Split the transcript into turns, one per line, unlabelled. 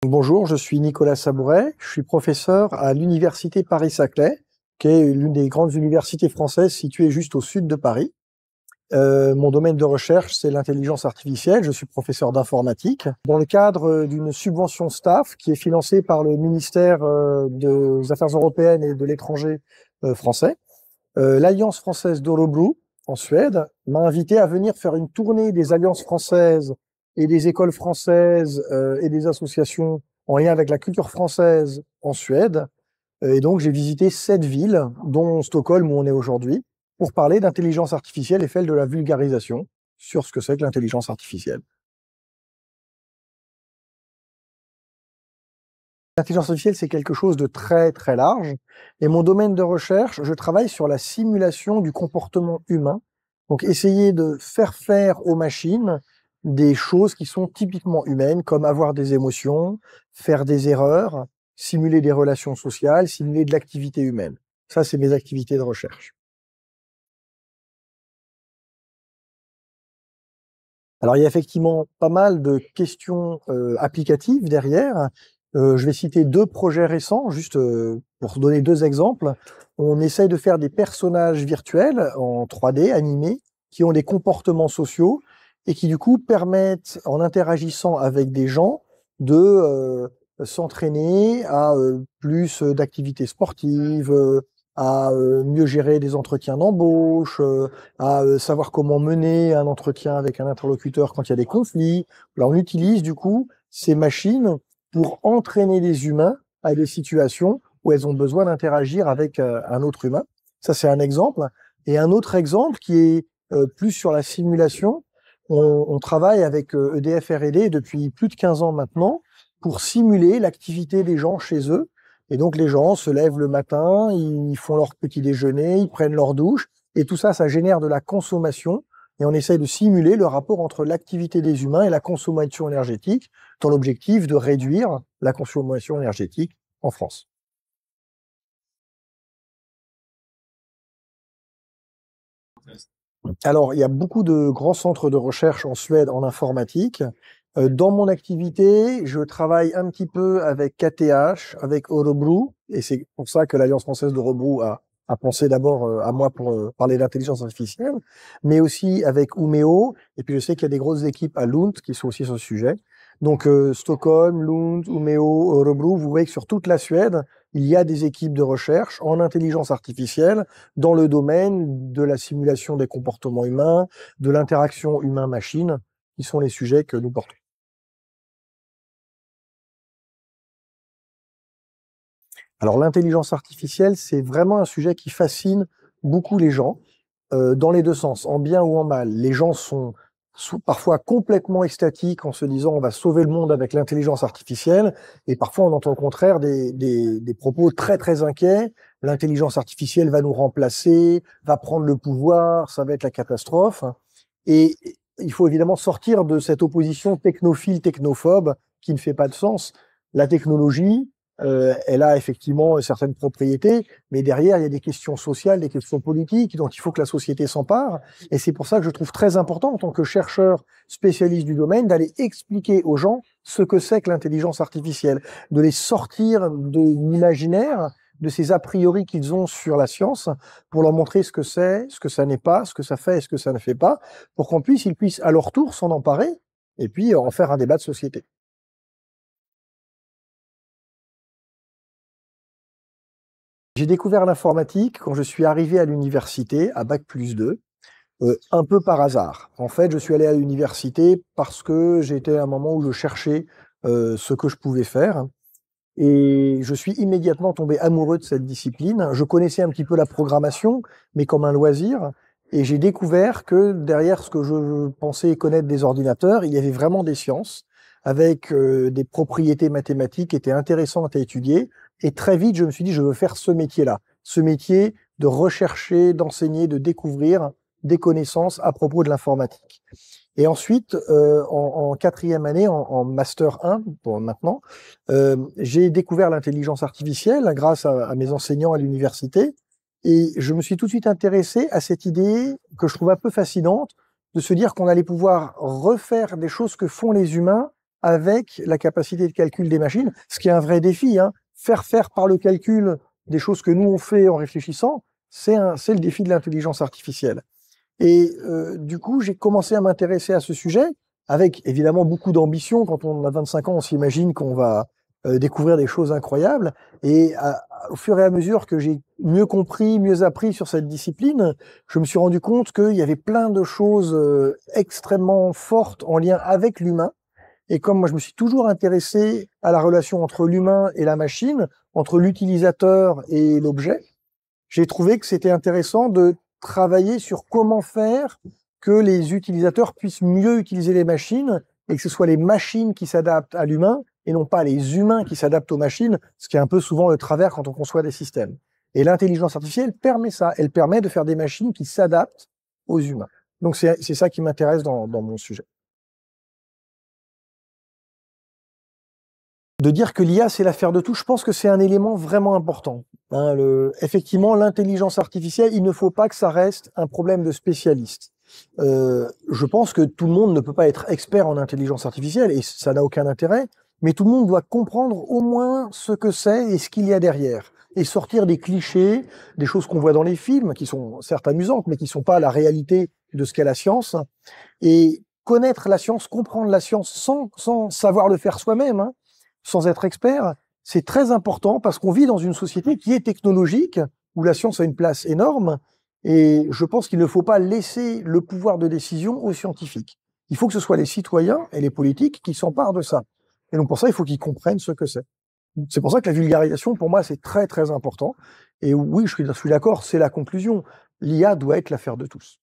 Bonjour, je suis Nicolas Sabouret, je suis professeur à l'université Paris-Saclay, qui est l'une des grandes universités françaises située juste au sud de Paris. Mon domaine de recherche, c'est l'intelligence artificielle. Je suis professeur d'informatique. Dans le cadre d'une subvention staff qui est financée par le ministère des Affaires européennes et de l'étranger français, l'Alliance française d'Örebro, en Suède, m'a invité à venir faire une tournée des alliances françaises et des écoles françaises et des associations en lien avec la culture française en Suède. Et donc, j'ai visité 7 villes, dont Stockholm, où on est aujourd'hui, pour parler d'intelligence artificielle et faire de la vulgarisation sur ce que c'est que l'intelligence artificielle. L'intelligence artificielle, c'est quelque chose de très, très large. Et mon domaine de recherche, je travaille sur la simulation du comportement humain. Donc, essayer de faire aux machines des choses qui sont typiquement humaines, comme avoir des émotions, faire des erreurs, simuler des relations sociales, simuler de l'activité humaine. Ça, c'est mes activités de recherche. Alors, il y a effectivement pas mal de questions applicatives derrière. Je vais citer 2 projets récents, juste pour donner 2 exemples. On essaye de faire des personnages virtuels en 3D animés qui ont des comportements sociaux et qui du coup permettent, en interagissant avec des gens, de s'entraîner à plus d'activités sportives, à mieux gérer des entretiens d'embauche, à savoir comment mener un entretien avec un interlocuteur quand il y a des conflits. Là, on utilise du coup ces machines pour entraîner les humains à des situations où elles ont besoin d'interagir avec un autre humain. Ça, c'est un exemple. Et un autre exemple qui est plus sur la simulation, on travaille avec EDF R&D depuis plus de 15 ans maintenant pour simuler l'activité des gens chez eux. Et donc, les gens se lèvent le matin, ils font leur petit déjeuner, ils prennent leur douche, et tout ça, ça génère de la consommation. Et on essaye de simuler le rapport entre l'activité des humains et la consommation énergétique, dans l'objectif de réduire la consommation énergétique en France. Alors, il y a beaucoup de grands centres de recherche en Suède en informatique. Dans mon activité, je travaille un petit peu avec KTH, avec Örebro, et c'est pour ça que l'Alliance française d'Örebro a pensé d'abord à moi pour parler d'intelligence artificielle, mais aussi avec Umeå, et puis je sais qu'il y a des grosses équipes à Lund qui sont aussi sur ce sujet. Donc Stockholm, Lund, Umeå, Örebro, vous voyez que sur toute la Suède, il y a des équipes de recherche en intelligence artificielle dans le domaine de la simulation des comportements humains, de l'interaction humain-machine, qui sont les sujets que nous portons. Alors l'intelligence artificielle, c'est vraiment un sujet qui fascine beaucoup les gens, dans les deux sens, en bien ou en mal. Les gens sont parfois complètement extatiques en se disant on va sauver le monde avec l'intelligence artificielle, et parfois on entend au contraire des propos très très inquiets. L'intelligence artificielle va nous remplacer, va prendre le pouvoir, ça va être la catastrophe. Et il faut évidemment sortir de cette opposition technophile-technophobe qui ne fait pas de sens. La technologie, elle a effectivement certaines propriétés, mais derrière, il y a des questions sociales, des questions politiques, dont il faut que la société s'empare. Et c'est pour ça que je trouve très important, en tant que chercheur spécialiste du domaine, d'aller expliquer aux gens ce que c'est que l'intelligence artificielle, de les sortir de l'imaginaire, de ces a priori qu'ils ont sur la science, pour leur montrer ce que c'est, ce que ça n'est pas, ce que ça fait et ce que ça ne fait pas, pour ils puissent à leur tour s'en emparer et puis en faire un débat de société. J'ai découvert l'informatique quand je suis arrivé à l'université, à Bac+2, un peu par hasard. En fait, je suis allé à l'université parce que j'étais à un moment où je cherchais ce que je pouvais faire. Et je suis immédiatement tombé amoureux de cette discipline. Je connaissais un petit peu la programmation, mais comme un loisir. Et j'ai découvert que derrière ce que je pensais connaître des ordinateurs, il y avait vraiment des sciences avec des propriétés mathématiques qui étaient intéressantes à étudier. Et très vite, je me suis dit, je veux faire ce métier-là. Ce métier de rechercher, d'enseigner, de découvrir des connaissances à propos de l'informatique. Et ensuite, en quatrième année, en Master 1, pour maintenant, j'ai découvert l'intelligence artificielle grâce à mes enseignants à l'université. Et je me suis tout de suite intéressé à cette idée que je trouve un peu fascinante de se dire qu'on allait pouvoir refaire des choses que font les humains avec la capacité de calcul des machines, ce qui est un vrai défi, hein. Faire par le calcul des choses que nous on fait en réfléchissant, c'est le défi de l'intelligence artificielle. Et du coup, j'ai commencé à m'intéresser à ce sujet, avec évidemment beaucoup d'ambition. Quand on a 25 ans, on s'imagine qu'on va découvrir des choses incroyables. Et au fur et à mesure que j'ai mieux compris, mieux appris sur cette discipline, je me suis rendu compte qu'il y avait plein de choses extrêmement fortes en lien avec l'humain. Et comme moi, je me suis toujours intéressé à la relation entre l'humain et la machine, entre l'utilisateur et l'objet, j'ai trouvé que c'était intéressant de travailler sur comment faire que les utilisateurs puissent mieux utiliser les machines et que ce soit les machines qui s'adaptent à l'humain et non pas les humains qui s'adaptent aux machines, ce qui est un peu souvent le travers quand on conçoit des systèmes. Et l'intelligence artificielle permet ça. Elle permet de faire des machines qui s'adaptent aux humains. Donc c'est ça qui m'intéresse dans mon sujet. De dire que l'IA, c'est l'affaire de tous, je pense que c'est un élément vraiment important. Hein, effectivement, l'intelligence artificielle, il ne faut pas que ça reste un problème de spécialiste. Je pense que tout le monde ne peut pas être expert en intelligence artificielle et ça n'a aucun intérêt, mais tout le monde doit comprendre au moins ce que c'est et ce qu'il y a derrière et sortir des clichés, des choses qu'on voit dans les films, qui sont certes amusantes, mais qui sont pas la réalité de ce qu'est la science. Et connaître la science, comprendre la science sans savoir le faire soi-même, hein, sans être expert, c'est très important parce qu'on vit dans une société qui est technologique, où la science a une place énorme, et je pense qu'il ne faut pas laisser le pouvoir de décision aux scientifiques. Il faut que ce soit les citoyens et les politiques qui s'emparent de ça. Et donc pour ça, il faut qu'ils comprennent ce que c'est. C'est pour ça que la vulgarisation, pour moi, c'est très très important. Et oui, je suis d'accord, c'est la conclusion. L'IA doit être l'affaire de tous.